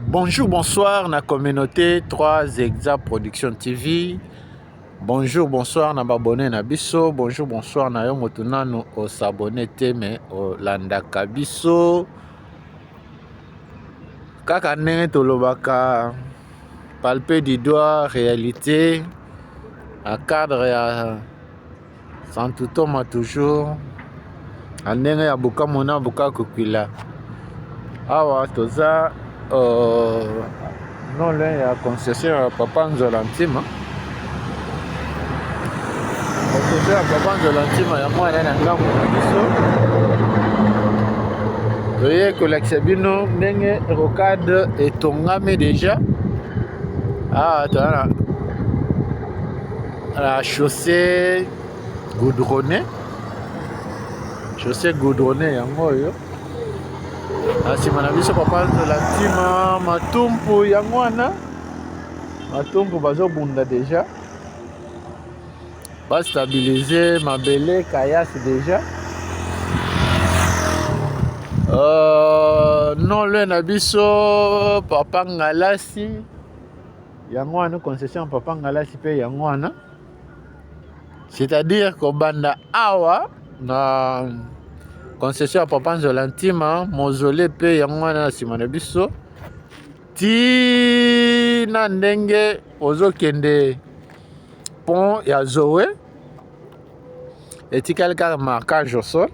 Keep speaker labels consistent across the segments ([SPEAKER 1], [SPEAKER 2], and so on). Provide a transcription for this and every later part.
[SPEAKER 1] Bonjour, bonsoir na communauté 3 Exa Production TV. Bonjour, bonsoir na babone na biso. Bonjour, bonsoir na yo motunano o s'abonner teme o landaka biso. Kaka ndenge tolobaka palper du doigt réalité à cadre ya santutoma toujours. Ndenge ya buka mona buka kukwila. Awa toza non loin ya concession ya Papa Nzolantima. Concession ya Papa Nzolantima ya mwana na ngambo na biso. Toye kolakisa bino ndenge rocade etongami déjà. Toza la chaussée goudronnée. Chaussée goudronnée yango oyo. Asima na biso Papa Nzolantima matumpu yango wana. Matumpu bazobunda déjà. Ba stabiliser mabele kayas déjà. Non le na biso Papa Ngalasi yango wana concession Papa Ngalasi pe yango wana. C'est-à-dire ko banda awa na concession ya Papa Nzolantima mausolée pe yango wana sima na biso ti na ndenge ozokende pont ya Zoé etikali kaka marquage au sol.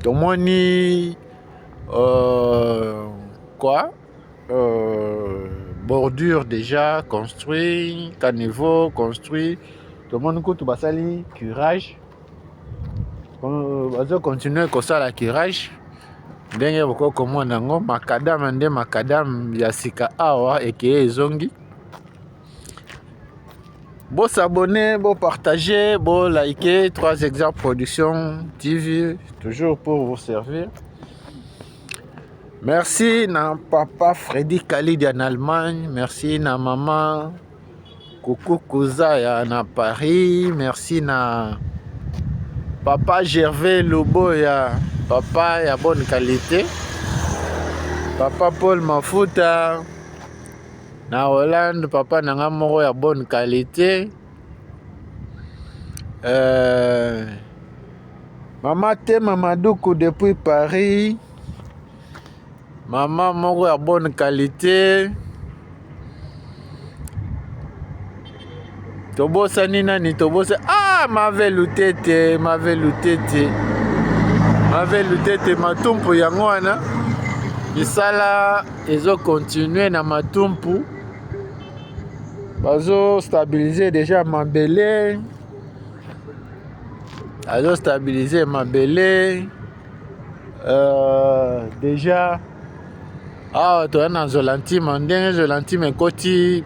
[SPEAKER 1] Tomoni bordure déjà construit, caniveau construit. Tomoni kutu basali curage. Bazo continuer kosala curage. Ndenge boko komona ngo makadam nde makadam ya sika awa eke ezongi. Bon s'abonner, bon partager, bon liker 3 Exa Production TV, toujours pour vous servir. Merci na papa Freddy Khalid en Allemagne, merci na maman Coucou Kouza na Paris, merci na papa Gervais Lobo ya papa ya bonne qualité, papa Paul Mafuta na Hollande, papa nanga moko ya bonne qualité. Maman Tema Madoukou depuis Paris, maman moko ya bonne qualité. Tobosa nina ni tobosa mave lutete matumpu yango wana misala ezo continuer na matumpu. Bazo stabiliser déjà mabele. Bazo stabiliser mabele. Déjà toza na Nzolantima ndenge Nzolantima ekoti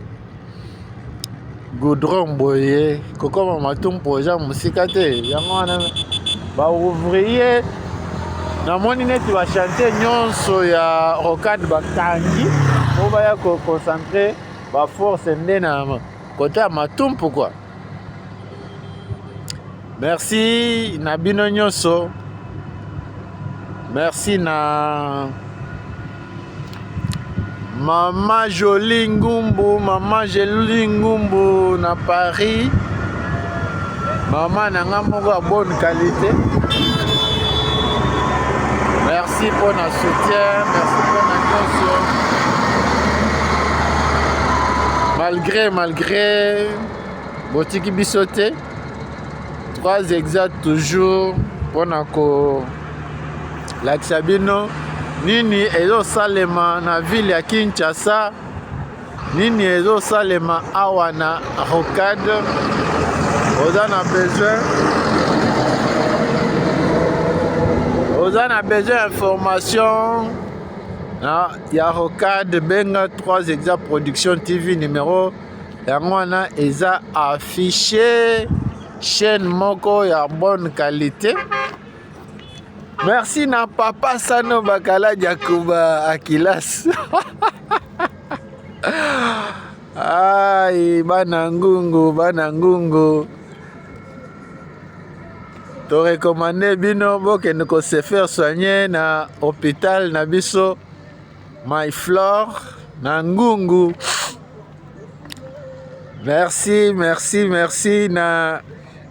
[SPEAKER 1] goudron boye kokoma matumpu eza musika te yango wana ba ouvrier namoni neti bachante nyonso ya rocade bakangi po baya koconcentre ba force nde na kote ya matumpu quoi. Merci na bino nyonso. Merci na Maman Jolie Ngumbu, Maman Jolie Ngumbu na Paris. Maman nanga moko ya bonne qualité. Merci pour notre soutien, merci pour notre attention. Malgré botiki bisote 3 Exa toujours pour nako laksabino nini ezo salema na ville ya Kinshasa, nini ezo salema awa na rocade. Oza na besoin information ya rocade benga 3 Exa Production TV numéro yango wana eza affiché chaîne moko ya bonne qualité. Merci na papa Sano Bakala Jakuba Akilas. Bana ngungu. To recommander bino bokende ko se faire soigner na hôpital na biso My Flore Nangungu. Merci na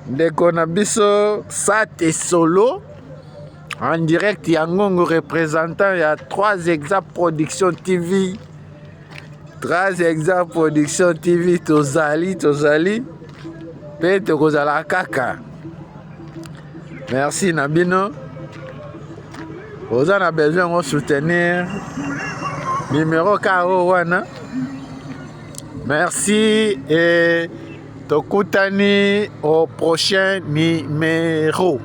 [SPEAKER 1] ndeko na biso Sate Solo en direct ya Ngongo, représentant ya 3 Exact Production TV. 3 Exact Production TV tozali pe tokozala kaka. Merci na bino. Vous en avez besoin de soutenir. Numéro KO wana. Merci et tokutani au prochain numéro.